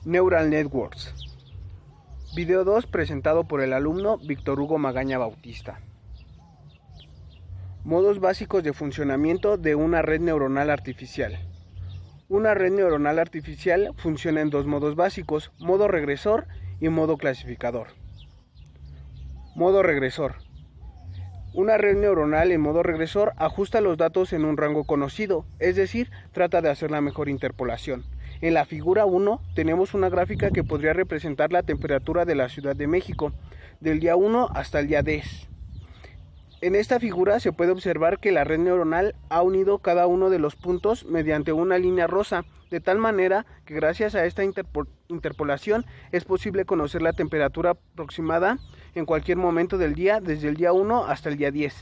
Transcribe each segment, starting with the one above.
Neural Networks. Video 2 presentado por el alumno Víctor Hugo Magaña Bautista. Modos básicos de funcionamiento de una red neuronal artificial. Una red neuronal artificial funciona en dos modos básicos, modo regresor y modo clasificador. Modo regresor. Una red neuronal en modo regresor ajusta los datos en un rango conocido, es decir, trata de hacer la mejor interpolación. En la figura 1 tenemos una gráfica que podría representar la temperatura de la Ciudad de México, del día 1 hasta el día 10. En esta figura se puede observar que la red neuronal ha unido cada uno de los puntos mediante una línea rosa, de tal manera que gracias a esta interpolación es posible conocer la temperatura aproximada en cualquier momento del día, desde el día 1 hasta el día 10.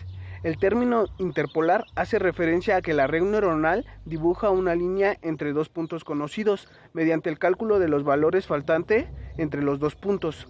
El término interpolar hace referencia a que la red neuronal dibuja una línea entre dos puntos conocidos mediante el cálculo de los valores faltantes entre los dos puntos.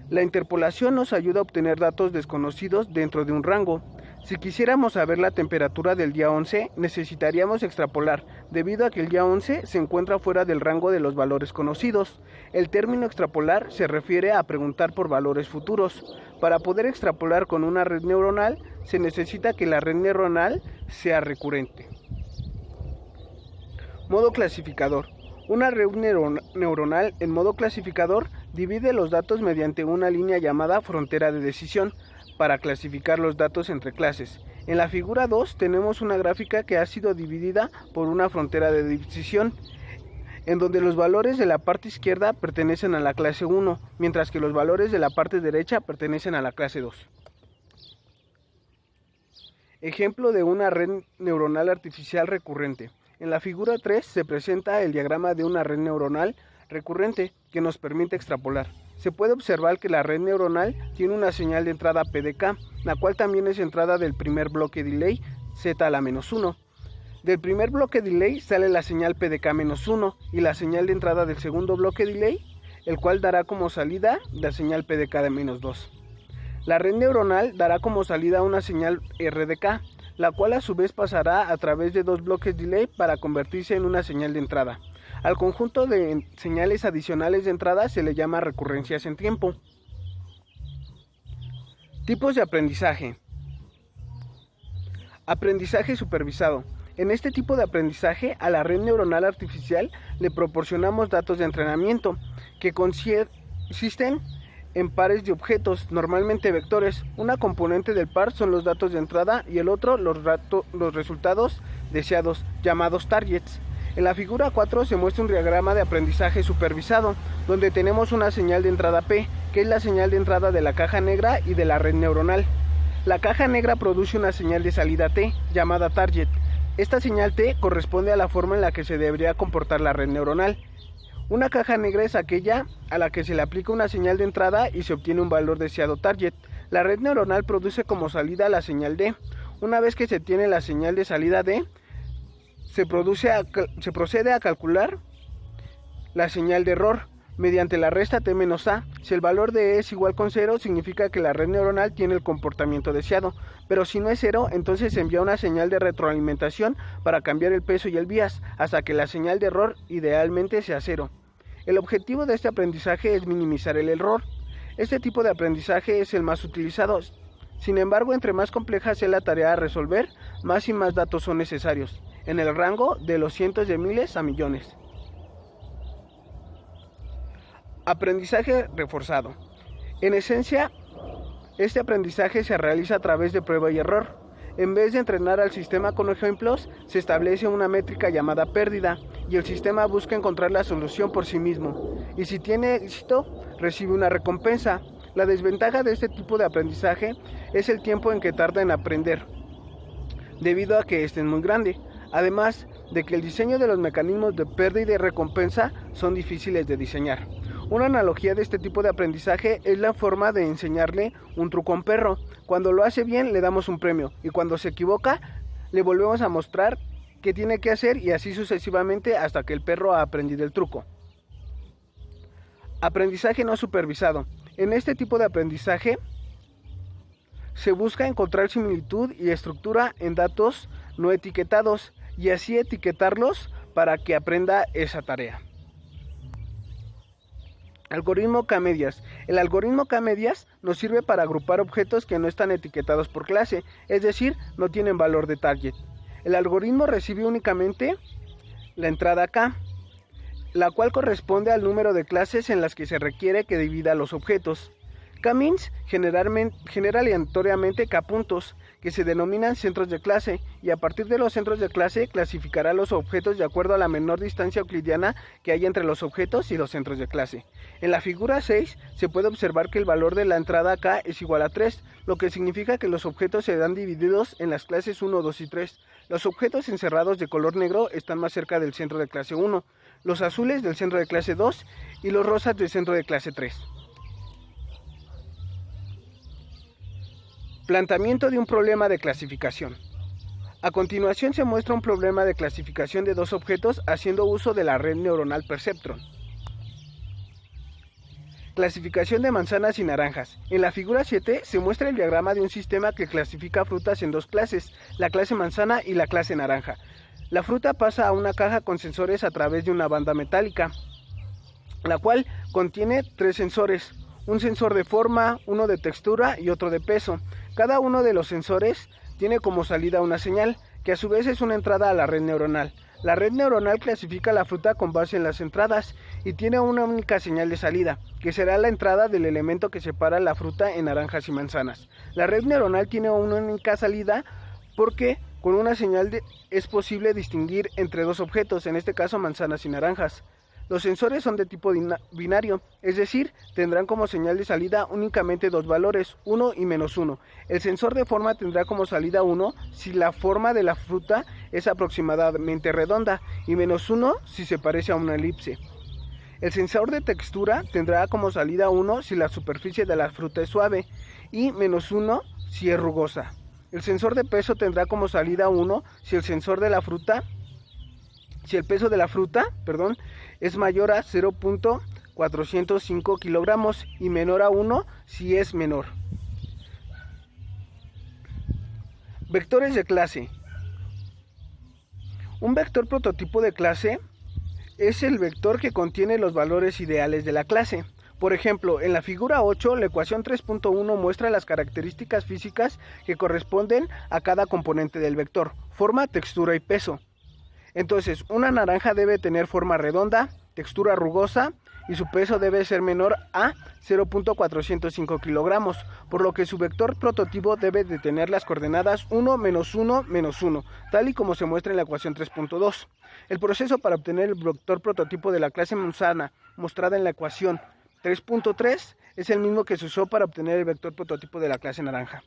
La interpolación nos ayuda a obtener datos desconocidos dentro de un rango. Si quisiéramos saber la temperatura del día 11, necesitaríamos extrapolar, debido a que el día 11 se encuentra fuera del rango de los valores conocidos. El término extrapolar se refiere a preguntar por valores futuros. Para poder extrapolar con una red neuronal, se necesita que la red neuronal sea recurrente. Modo clasificador. Una red neuronal en modo clasificador divide los datos mediante una línea llamada frontera de decisión para clasificar los datos entre clases. En la figura 2 tenemos una gráfica que ha sido dividida por una frontera de decisión, en donde los valores de la parte izquierda pertenecen a la clase 1, mientras que los valores de la parte derecha pertenecen a la clase 2. Ejemplo de una red neuronal artificial recurrente. En la figura 3 se presenta el diagrama de una red neuronal recurrente que nos permite extrapolar. Se puede observar que la red neuronal tiene una señal de entrada PDK, la cual también es entrada del primer bloque delay Z a la menos 1. Del primer bloque delay sale la señal PDK menos 1 y la señal de entrada del segundo bloque delay, el cual dará como salida la señal PDK de menos 2. La red neuronal dará como salida una señal RDK, la cual a su vez pasará a través de dos bloques delay para convertirse en una señal de entrada. Al conjunto de señales adicionales de entrada se le llama recurrencias en tiempo. Tipos de aprendizaje. Aprendizaje supervisado. En este tipo de aprendizaje, a la red neuronal artificial le proporcionamos datos de entrenamiento que consisten en pares de objetos, normalmente vectores. Una componente del par son los datos de entrada y el otro los resultados deseados, llamados targets. En la figura 4 se muestra un diagrama de aprendizaje supervisado, donde tenemos una señal de entrada P, que es la señal de entrada de la caja negra y de la red neuronal. La caja negra produce una señal de salida T, llamada target. Esta señal T corresponde a la forma en la que se debería comportar la red neuronal. Una caja negra es aquella a la que se le aplica una señal de entrada y se obtiene un valor deseado target. La red neuronal produce como salida la señal D. Una vez que se tiene la señal de salida D, se procede a calcular la señal de error mediante la resta T menos A. Si el valor de E es igual con 0, significa que la red neuronal tiene el comportamiento deseado, pero si no es 0, entonces se envía una señal de retroalimentación para cambiar el peso y el bias, hasta que la señal de error idealmente sea 0. El objetivo de este aprendizaje es minimizar el error. Este tipo de aprendizaje es el más utilizado. Sin embargo, entre más compleja sea la tarea a resolver, más y más datos son necesarios, en el rango de los cientos de miles a millones. Aprendizaje reforzado. En esencia, este aprendizaje se realiza a través de prueba y error. En vez de entrenar al sistema con ejemplos, se establece una métrica llamada pérdida y el sistema busca encontrar la solución por sí mismo. Y si tiene éxito, recibe una recompensa. La desventaja de este tipo de aprendizaje es el tiempo en que tarda en aprender, debido a que este es muy grande. Además de que el diseño de los mecanismos de pérdida y de recompensa son difíciles de diseñar. Una analogía de este tipo de aprendizaje es la forma de enseñarle un truco a un perro. Cuando lo hace bien le damos un premio y cuando se equivoca le volvemos a mostrar qué tiene que hacer y así sucesivamente hasta que el perro ha aprendido el truco. Aprendizaje no supervisado. En este tipo de aprendizaje se busca encontrar similitud y estructura en datos no etiquetados y así etiquetarlos para que aprenda esa tarea. Algoritmo K-medias. El algoritmo K-medias nos sirve para agrupar objetos que no están etiquetados por clase, es decir, no tienen valor de target. El algoritmo recibe únicamente la entrada K, la cual corresponde al número de clases en las que se requiere que divida los objetos. K-means genera aleatoriamente K-puntos, que se denominan centros de clase, y a partir de los centros de clase clasificará los objetos de acuerdo a la menor distancia euclidiana que hay entre los objetos y los centros de clase. En la figura 6 se puede observar que el valor de la entrada K es igual a 3, lo que significa que los objetos serán divididos en las clases 1, 2 y 3. Los objetos encerrados de color negro están más cerca del centro de clase 1, los azules del centro de clase 2 y los rosas del centro de clase 3. Planteamiento de un problema de clasificación. A continuación se muestra un problema de clasificación de dos objetos haciendo uso de la red neuronal Perceptron. Clasificación de manzanas y naranjas. En la figura 7 se muestra el diagrama de un sistema que clasifica frutas en dos clases, la clase manzana y la clase naranja. La fruta pasa a una caja con sensores a través de una banda metálica, la cual contiene 3 sensores, un sensor de forma, uno de textura y otro de peso. Cada uno de los sensores tiene como salida una señal, que a su vez es una entrada a la red neuronal. La red neuronal clasifica la fruta con base en las entradas y tiene una única señal de salida, que será la entrada del elemento que separa la fruta en naranjas y manzanas. La red neuronal tiene una única salida porque con una señal es posible distinguir entre dos objetos, en este caso manzanas y naranjas. Los sensores son de tipo binario, es decir, tendrán como señal de salida únicamente dos valores, 1 y -1. El sensor de forma tendrá como salida 1 si la forma de la fruta es aproximadamente redonda y -1 si se parece a una elipse. El sensor de textura tendrá como salida 1 si la superficie de la fruta es suave y -1 si es rugosa. El sensor de peso tendrá como salida 1 si el peso de la fruta, es mayor a 0.405 kilogramos y menor a 1 si es menor. Vectores de clase. Un vector prototipo de clase es el vector que contiene los valores ideales de la clase. Por ejemplo, en la figura 8, la ecuación 3.1 muestra las características físicas que corresponden a cada componente del vector: forma, textura y peso. Entonces, una naranja debe tener forma redonda, textura rugosa y su peso debe ser menor a 0.405 kilogramos, por lo que su vector prototipo debe de tener las coordenadas 1, -1, -1, tal y como se muestra en la ecuación 3.2. El proceso para obtener el vector prototipo de la clase manzana, mostrada en la ecuación 3.3, es el mismo que se usó para obtener el vector prototipo de la clase naranja.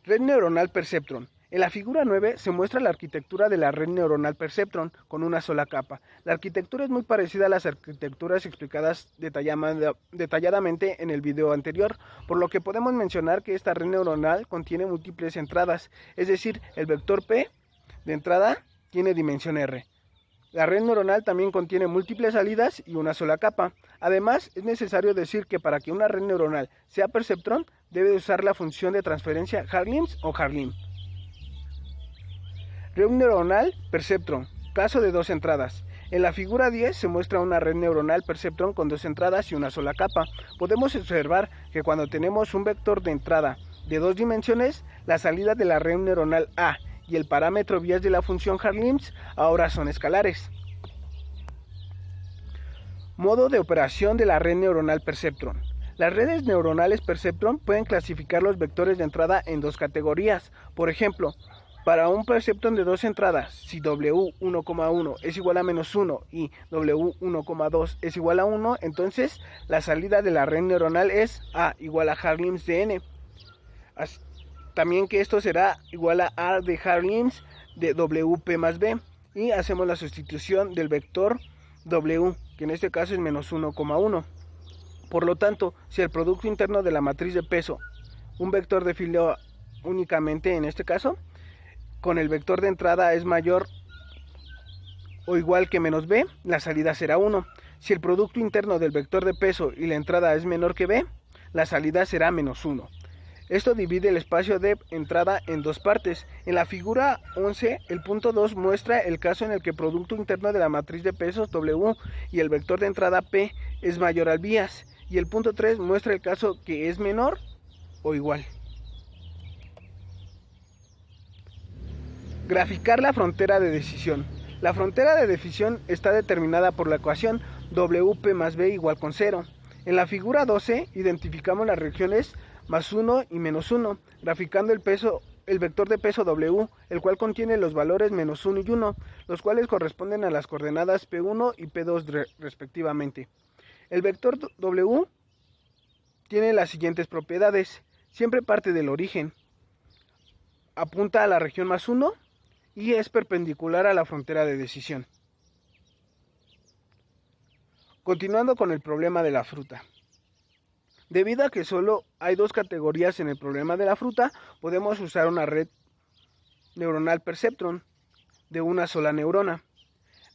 Red neuronal Perceptron. En la figura 9 se muestra la arquitectura de la red neuronal Perceptron con una sola capa. La arquitectura es muy parecida a las arquitecturas explicadas detalladamente en el video anterior, por lo que podemos mencionar que esta red neuronal contiene múltiples entradas, es decir, el vector P de entrada tiene dimensión R. La red neuronal también contiene múltiples salidas y una sola capa. Además, es necesario decir que para que una red neuronal sea Perceptron, debe usar la función de transferencia Harlim o Harlim. Red neuronal Perceptron, caso de dos entradas. En la figura 10 se muestra una red neuronal Perceptron con dos entradas y una sola capa. Podemos observar que cuando tenemos un vector de entrada de dos dimensiones, la salida de la red neuronal A y el parámetro vías de la función Harlim ahora son escalares. Modo de operación de la red neuronal Perceptron. Las redes neuronales Perceptron pueden clasificar los vectores de entrada en dos categorías. Por ejemplo, para un Perceptron de dos entradas, si W1,1 es igual a -1 y W1,2 es igual a 1, entonces la salida de la red neuronal es A igual a Harlim de N. También que esto será igual a A de Harlim de WP más B. Y hacemos la sustitución del vector W, que en este caso es -1,1. Por lo tanto, si el producto interno de la matriz de peso, un vector de filo únicamente en este caso, con el vector de entrada es mayor o igual que -b, la salida será 1. Si el producto interno del vector de peso y la entrada es menor que b, la salida será -1. Esto divide el espacio de entrada en dos partes. En la figura 11, el punto 2 muestra el caso en el que el producto interno de la matriz de pesos W y el vector de entrada P es mayor al vías, y el punto 3 muestra el caso que es menor o igual. Graficar la frontera de decisión. La frontera de decisión está determinada por la ecuación WP más B igual con 0. En la figura 12 identificamos las regiones más 1 y menos 1, graficando el vector de peso W, el cual contiene los valores menos 1 y 1, los cuales corresponden a las coordenadas P1 y P2 respectivamente. El vector W tiene las siguientes propiedades. Siempre parte del origen, apunta a la región más 1 y es perpendicular a la frontera de decisión. Continuando con el problema de la fruta. Debido a que solo hay dos categorías en el problema de la fruta, podemos usar una red neuronal perceptron de una sola neurona.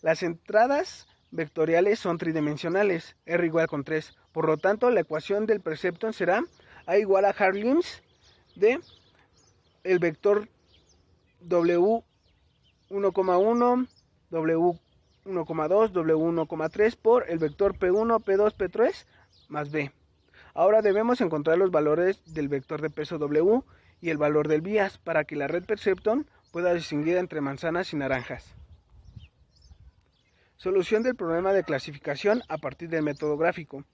Las entradas vectoriales son tridimensionales, R igual con 3. Por lo tanto, la ecuación del perceptron será A igual a Harlim's de el vector W1,1, W1,2, W1,3 por el vector P1, P2, P3 más B. Ahora debemos encontrar los valores del vector de peso W y el valor del vías para que la red perceptron pueda distinguir entre manzanas y naranjas. Solución del problema de clasificación a partir del método gráfico.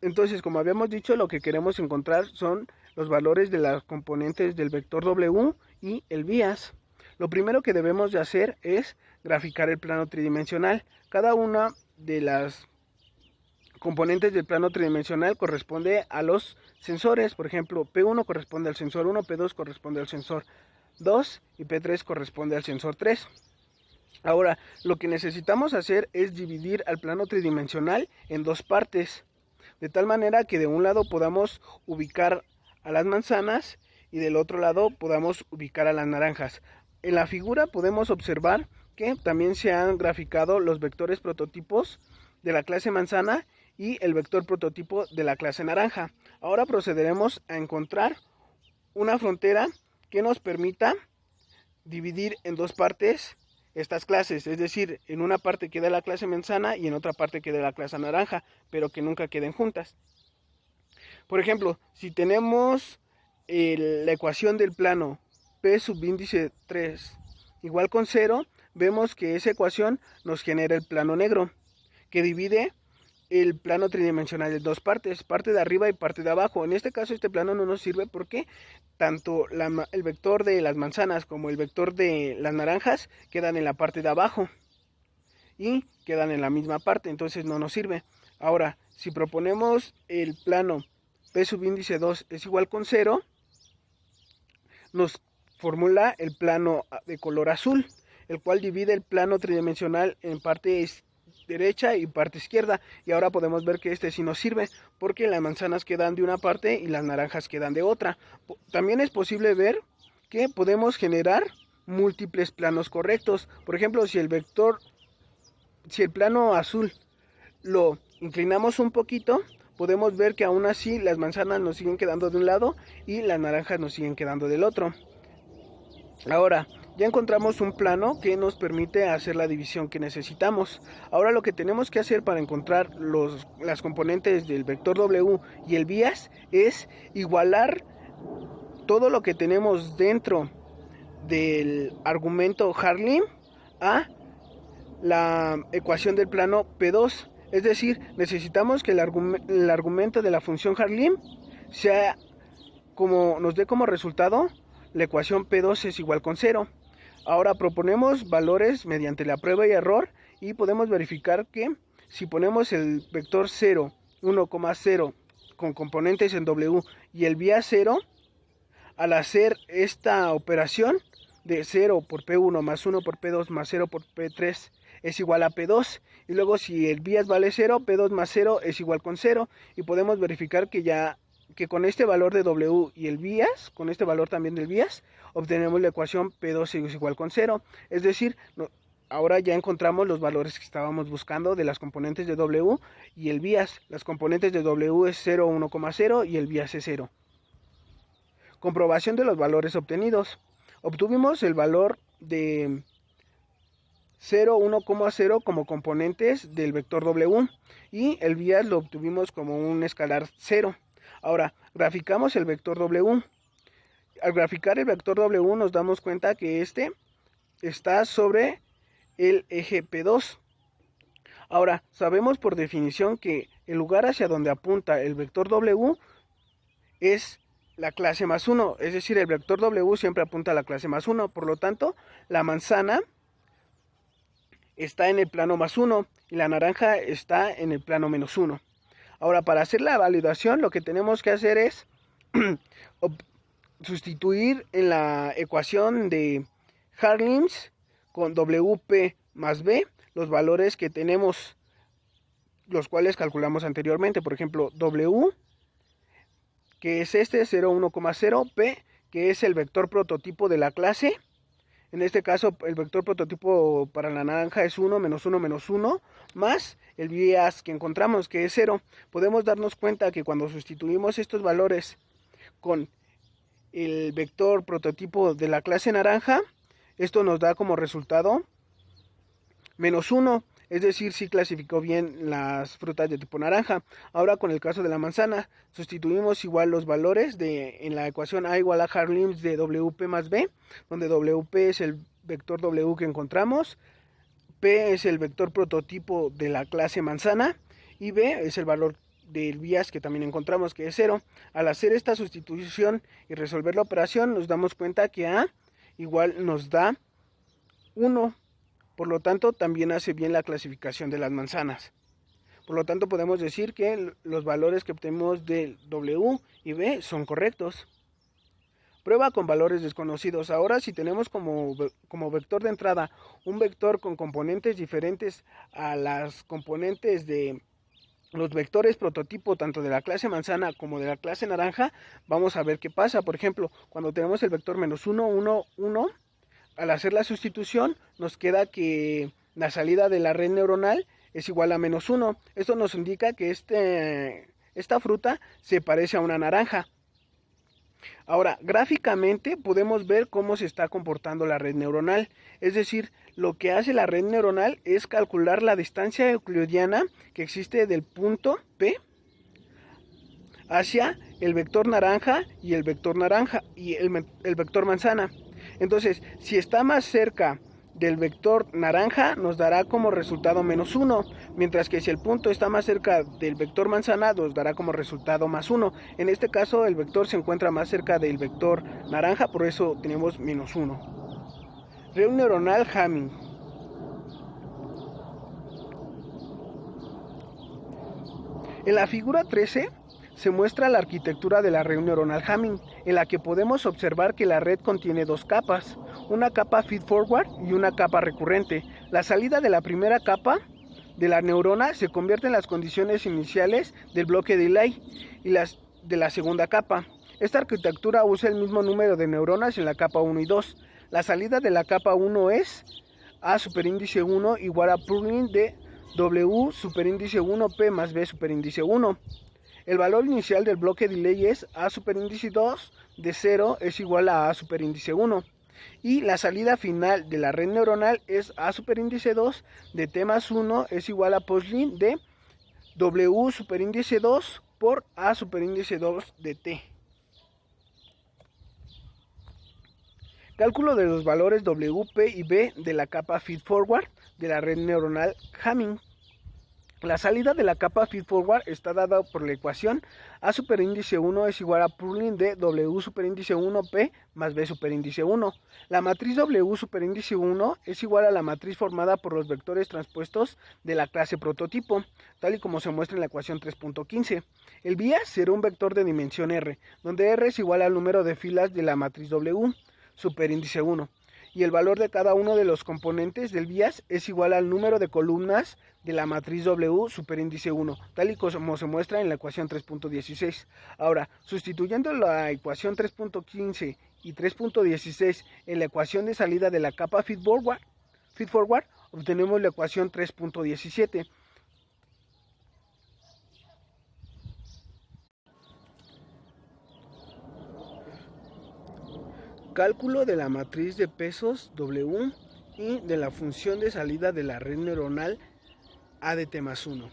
Entonces, como habíamos dicho, lo que queremos encontrar son los valores de las componentes del vector W y el vías. Lo primero que debemos de hacer es graficar el plano tridimensional. Cada una de las componentes del plano tridimensional corresponde a los sensores. Por ejemplo, P1 corresponde al sensor 1, P2 corresponde al sensor 2 y P3 corresponde al sensor 3. Ahora, lo que necesitamos hacer es dividir al plano tridimensional en dos partes, de tal manera que de un lado podamos ubicar a las manzanas y del otro lado podamos ubicar a las naranjas. En la figura podemos observar que también se han graficado los vectores prototipos de la clase manzana y el vector prototipo de la clase naranja. Ahora procederemos a encontrar una frontera que nos permita dividir en dos partes estas clases, es decir, en una parte queda la clase manzana y en otra parte queda la clase naranja, pero que nunca queden juntas. Por ejemplo, si tenemos la ecuación del plano P subíndice 3 igual con 0, vemos que esa ecuación nos genera el plano negro, que divide el plano tridimensional en dos partes, parte de arriba y parte de abajo. En este caso este plano no nos sirve porque tanto el vector de las manzanas como el vector de las naranjas quedan en la parte de abajo y quedan en la misma parte, entonces no nos sirve. Ahora, si proponemos el plano P subíndice 2 es igual con 0, nos formula el plano de color azul, el cual divide el plano tridimensional en parte derecha y parte izquierda, y ahora podemos ver que este sí nos sirve porque las manzanas quedan de una parte y las naranjas quedan de otra. También es posible ver que podemos generar múltiples planos correctos. Por ejemplo, si el plano azul lo inclinamos un poquito, podemos ver que aún así las manzanas nos siguen quedando de un lado y las naranjas nos siguen quedando del otro. Ahora, ya encontramos un plano que nos permite hacer la división que necesitamos. Ahora lo que tenemos que hacer para encontrar las componentes del vector W y el vías es igualar todo lo que tenemos dentro del argumento Harlim a la ecuación del plano P2. Es decir, necesitamos que el argumento de la función Harlim nos dé como resultado la ecuación P2 es igual con 0. Ahora proponemos valores mediante la prueba y error y podemos verificar que si ponemos el vector 0, 1,0 con componentes en W y el vía 0, al hacer esta operación de 0 por P1 más 1 por P2 más 0 por P3 es igual a P2, y luego si el vías vale 0, P2 más 0 es igual con 0, y podemos verificar que con este valor de W y el vías, con este valor también del vías, obtenemos la ecuación P2 es igual con 0, es decir, ahora ya encontramos los valores que estábamos buscando de las componentes de W y el vías. Las componentes de W es 0, 1,0 y el vías es 0. Comprobación de los valores obtenidos. Obtuvimos el valor de 0, 1,0 como componentes del vector W y el bias lo obtuvimos como un escalar 0. Ahora, graficamos el vector W. Al graficar el vector W nos damos cuenta que este está sobre el eje P2. Ahora, sabemos por definición que el lugar hacia donde apunta el vector W es la clase más 1, es decir, el vector W siempre apunta a la clase más 1, por lo tanto, la manzana está en el plano más 1 y la naranja está en el plano menos 1. Ahora, para hacer la validación, lo que tenemos que hacer es sustituir en la ecuación de Harlins con WP más B los valores que tenemos, los cuales calculamos anteriormente. Por ejemplo, W, que es este 0,1,0, P, que es el vector prototipo de la clase. En este caso, el vector prototipo para la naranja es 1, menos 1, menos 1, más el bias que encontramos, que es 0. Podemos darnos cuenta que cuando sustituimos estos valores con el vector prototipo de la clase naranja, esto nos da como resultado menos 1. Es decir, sí clasificó bien las frutas de tipo naranja. Ahora con el caso de la manzana, sustituimos igual los valores en la ecuación A igual a Harlins de WP más B, donde WP es el vector W que encontramos, P es el vector prototipo de la clase manzana y B es el valor del bias que también encontramos, que es 0. Al hacer esta sustitución y resolver la operación, nos damos cuenta que A igual nos da 1. Por lo tanto, también hace bien la clasificación de las manzanas. Por lo tanto, podemos decir que los valores que obtenemos de W y B son correctos. Prueba con valores desconocidos. Ahora, si tenemos como vector de entrada un vector con componentes diferentes a las componentes de los vectores prototipo tanto de la clase manzana como de la clase naranja, vamos a ver qué pasa. Por ejemplo, cuando tenemos el vector menos 1, 1, 1, al hacer la sustitución nos queda que la salida de la red neuronal es igual a menos 1. Esto nos indica que esta fruta se parece a una naranja. Ahora, gráficamente podemos ver cómo se está comportando la red neuronal. Es decir, lo que hace la red neuronal es calcular la distancia euclidiana que existe del punto P hacia el vector naranja y el vector manzana. Entonces, si está más cerca del vector naranja, nos dará como resultado menos 1, mientras que si el punto está más cerca del vector manzana, nos dará como resultado más 1. En este caso, el vector se encuentra más cerca del vector naranja, por eso tenemos menos 1. Red neuronal Hamming. En la figura 13 se muestra la arquitectura de la red neuronal Hamming, en la que podemos observar que la red contiene dos capas, una capa feed-forward y una capa recurrente. La salida de la primera capa de la neurona se convierte en las condiciones iniciales del bloque delay y las de la segunda capa. Esta arquitectura usa el mismo número de neuronas en la capa 1 y 2. La salida de la capa 1 es A superíndice 1 igual a purling de W superíndice 1 P más B superíndice 1. El valor inicial del bloque delay es A superíndice 2 de 0 es igual a A superíndice 1. Y la salida final de la red neuronal es A superíndice 2 de T más 1 es igual a postlin de W superíndice 2 por A superíndice 2 de T. Cálculo de los valores W, P y B de la capa feed-forward de la red neuronal Hamming. La salida de la capa feed-forward está dada por la ecuación A superíndice 1 es igual a purling de W superíndice 1 P más B superíndice 1. La matriz W superíndice 1 es igual a la matriz formada por los vectores transpuestos de la clase prototipo, tal y como se muestra en la ecuación 3.15. El bias será un vector de dimensión R, donde R es igual al número de filas de la matriz W superíndice 1. Y el valor de cada uno de los componentes del bias es igual al número de columnas de la matriz W superíndice 1, tal y como se muestra en la ecuación 3.16. Ahora, sustituyendo la ecuación 3.15 y 3.16 en la ecuación de salida de la capa feed-forward, obtenemos la ecuación 3.17. Cálculo de la matriz de pesos W y de la función de salida de la red neuronal ADT más 1.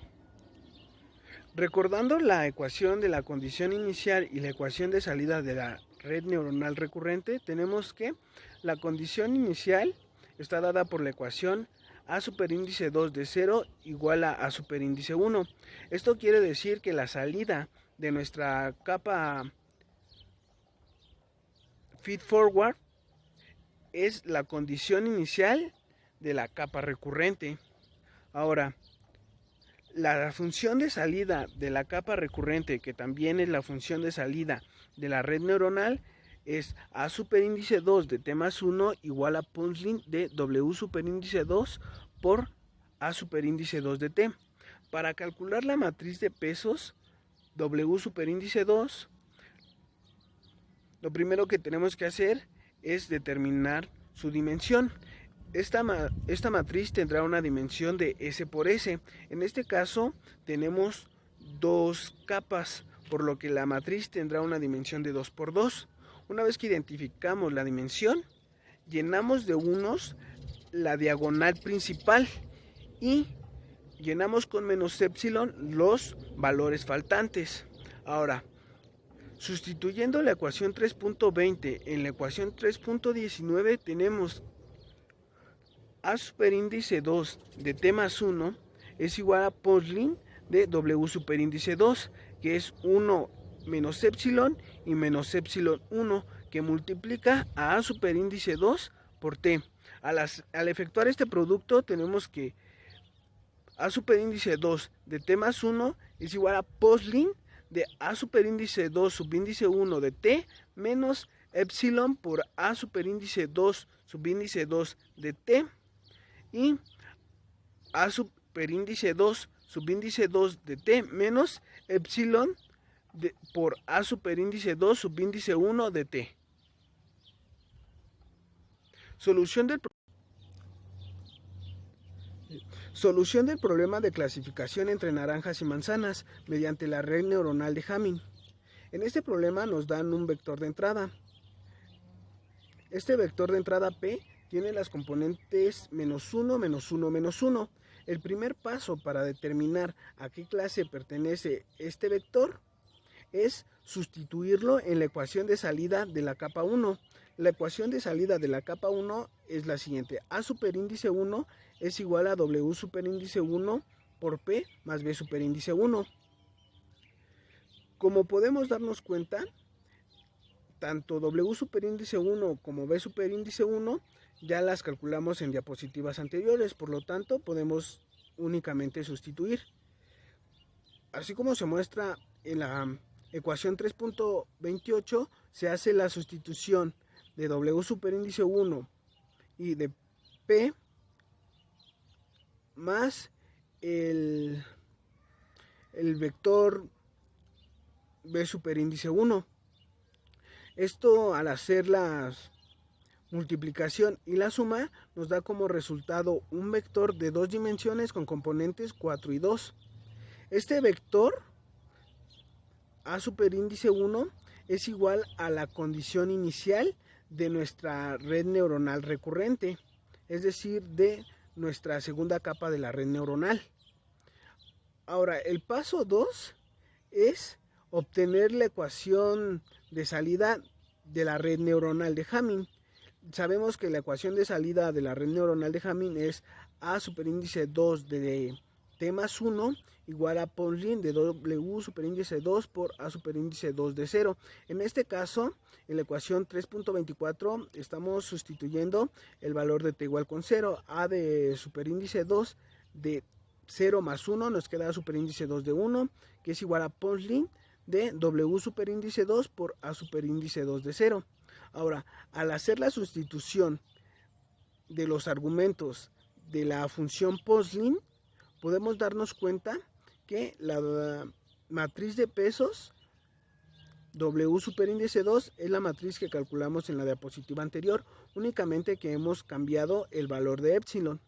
Recordando la ecuación de la condición inicial y la ecuación de salida de la red neuronal recurrente, tenemos que la condición inicial está dada por la ecuación A superíndice 2 de 0 igual a A superíndice 1. Esto quiere decir que la salida de nuestra capa feed forward es la condición inicial de la capa recurrente. Ahora, la función de salida de la capa recurrente, que también es la función de salida de la red neuronal, es A superíndice 2 de T más 1 igual a punchline de W superíndice 2 por A superíndice 2 de T. Para calcular la matriz de pesos W superíndice 2, lo primero que tenemos que hacer es determinar su dimensión. Esta matriz tendrá una dimensión de S por S. En este caso tenemos dos capas, por lo que la matriz tendrá una dimensión de 2 por 2. Una vez que identificamos la dimensión, llenamos de unos la diagonal principal y llenamos con menos epsilon los valores faltantes. Ahora, sustituyendo la ecuación 3.20 en la ecuación 3.19 tenemos A superíndice 2 de T más 1 es igual a punchline de W superíndice 2, que es 1 menos epsilon y menos epsilon 1, que multiplica a A superíndice 2 por T. Al efectuar este producto tenemos que A superíndice 2 de T más 1 es igual a punchline de A superíndice 2 subíndice 1 de T menos epsilon por A superíndice 2 subíndice 2 de T y A superíndice 2 subíndice 2 de T menos epsilon por A superíndice 2 subíndice 1 de T. Solución del problema de clasificación entre naranjas y manzanas mediante la red neuronal de Hamming. En este problema nos dan un vector de entrada. Este vector de entrada P tiene las componentes menos 1, menos 1, menos 1. El primer paso para determinar a qué clase pertenece este vector es sustituirlo en la ecuación de salida de la capa 1. La ecuación de salida de la capa 1 es la siguiente: A superíndice 1 es igual a W superíndice 1 por P más B superíndice 1. Como podemos darnos cuenta, tanto W superíndice 1 como B superíndice 1 ya las calculamos en diapositivas anteriores, por lo tanto podemos únicamente sustituir. Así como se muestra en la ecuación 3.28, se hace la sustitución de W superíndice 1 y de P más el vector B superíndice 1. Esto, al hacer la multiplicación y la suma, nos da como resultado un vector de 2 dimensiones con componentes 4 y 2. Este vector A superíndice 1 es igual a la condición inicial de nuestra red neuronal recurrente, es decir, de nuestra segunda capa de la red neuronal. Ahora, el paso 2 es obtener la ecuación de salida de la red neuronal de Hamming. Sabemos que la ecuación de salida de la red neuronal de Hamming es A superíndice 2 de T más 1 igual a punchline de W superíndice 2 por A superíndice 2 de 0. En este caso, en la ecuación 3.24 estamos sustituyendo el valor de T igual con 0. A de superíndice 2 de 0 más 1 nos queda superíndice 2 de 1, que es igual a punchline de W superíndice 2 por A superíndice 2 de 0. Ahora, al hacer la sustitución de los argumentos de la función punchline, podemos darnos cuenta que la matriz de pesos W superíndice 2 es la matriz que calculamos en la diapositiva anterior, únicamente que hemos cambiado el valor de epsilon,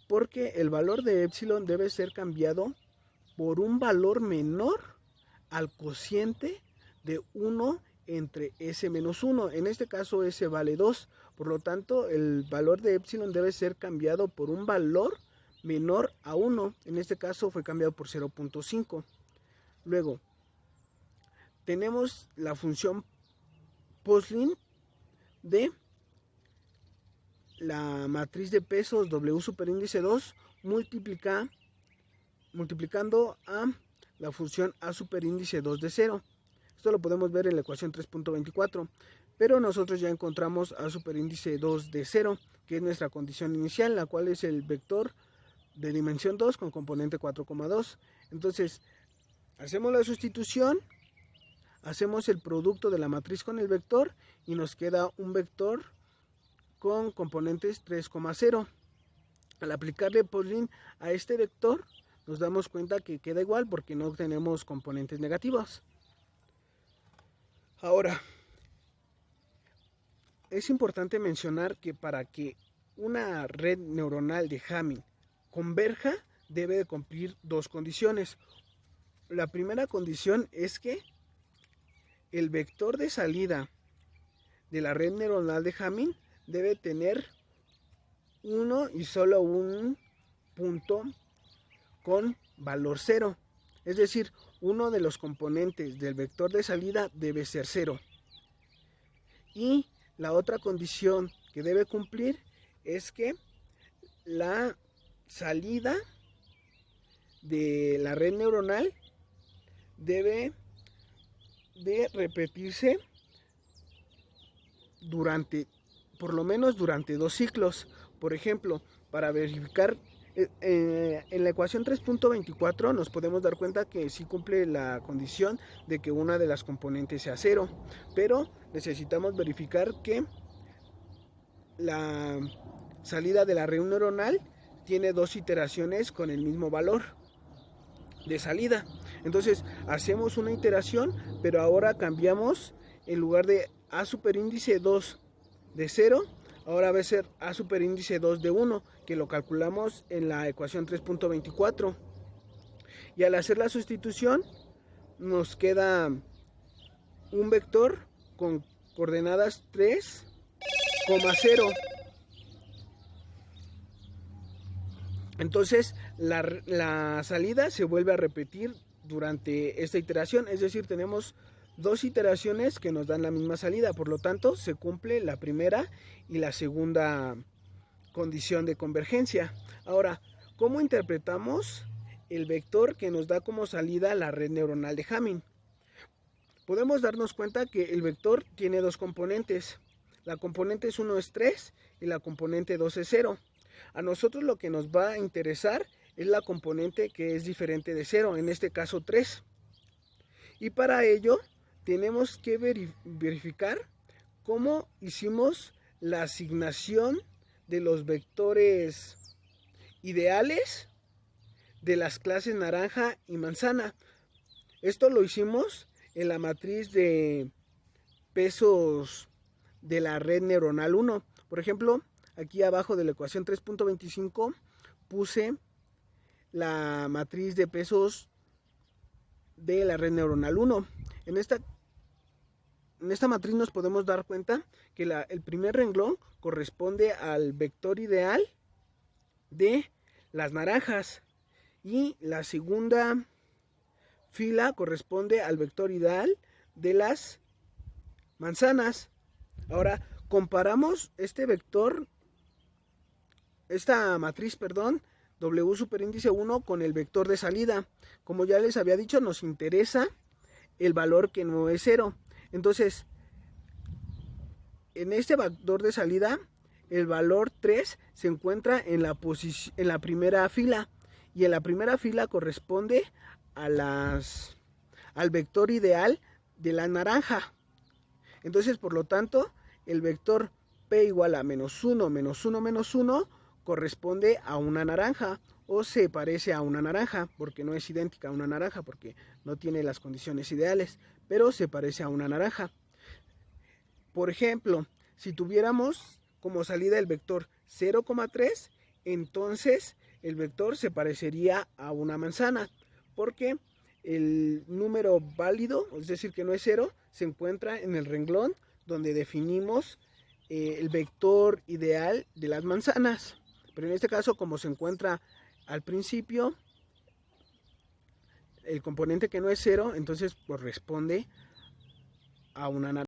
porque el valor de epsilon debe ser cambiado por un valor menor al cociente de 1 entre S menos 1. En este caso S vale 2. Por lo tanto, el valor de epsilon debe ser cambiado por un valor menor a 1. En este caso fue cambiado por 0.5. Luego, tenemos la función Poisson de la matriz de pesos W superíndice 2 multiplicando a la función A superíndice 2 de 0. Esto lo podemos ver en la ecuación 3.24, pero nosotros ya encontramos A superíndice 2 de 0, que es nuestra condición inicial, la cual es el vector de dimensión 2 con componente 4,2. Entonces, hacemos la sustitución, hacemos el producto de la matriz con el vector y nos queda un vector con componentes 3,0. Al aplicarle Poisson a este vector, nos damos cuenta que queda igual porque no tenemos componentes negativos. Ahora, es importante mencionar que para que una red neuronal de Hamming converja, debe de cumplir dos condiciones. La primera condición es que el vector de salida de la red neuronal de Hamming debe tener uno y solo un punto con valor 0. Es decir, uno de los componentes del vector de salida debe ser 0. Y la otra condición que debe cumplir es que la salida de la red neuronal debe de repetirse por lo menos durante 2 ciclos. Por ejemplo, para verificar en la ecuación 3.24 nos podemos dar cuenta que sí cumple la condición de que una de las componentes sea 0, pero necesitamos verificar que la salida de la red neuronal tiene 2 iteraciones con el mismo valor de salida. Entonces hacemos una iteración, pero ahora cambiamos, en lugar de A superíndice 2 de 0, ahora va a ser A superíndice 2 de 1, que lo calculamos en la ecuación 3.24. Y al hacer la sustitución, nos queda un vector con coordenadas 3,0. Entonces, la salida se vuelve a repetir durante esta iteración, es decir, tenemos 2 iteraciones que nos dan la misma salida, por lo tanto se cumple la primera y la segunda condición de convergencia. Ahora, ¿cómo interpretamos el vector que nos da como salida la red neuronal de Hamming? Podemos darnos cuenta que el vector tiene 2 componentes. La componente 1 es 3 y la componente 2 es 0. A nosotros lo que nos va a interesar es la componente que es diferente de 0, en este caso 3. Y para ello tenemos que verificar cómo hicimos la asignación de los vectores ideales de las clases naranja y manzana. Esto lo hicimos en la matriz de pesos de la red neuronal 1. Por ejemplo, aquí abajo de la ecuación 3.25 puse la matriz de pesos de la red neuronal 1. En esta matriz nos podemos dar cuenta que el primer renglón corresponde al vector ideal de las naranjas y la segunda fila corresponde al vector ideal de las manzanas. Ahora comparamos esta matriz, W superíndice 1 con el vector de salida. Como ya les había dicho, nos interesa el valor que no es 0. Entonces, en este vector de salida, el valor 3 se encuentra en la primera fila. Y en la primera fila corresponde al vector ideal de la naranja. Entonces, por lo tanto, el vector P igual a menos 1, menos 1, menos 1 corresponde a una naranja o se parece a una naranja, porque no es idéntica a una naranja, porque no tiene las condiciones ideales, pero se parece a una naranja. Por ejemplo, si tuviéramos como salida el vector 0,3, entonces el vector se parecería a una manzana, porque El número válido, es decir, que no es 0, se encuentra en el renglón donde definimos el vector ideal de las manzanas. Pero en este caso, como se encuentra al principio, el componente que no es 0, entonces corresponde a una naranja.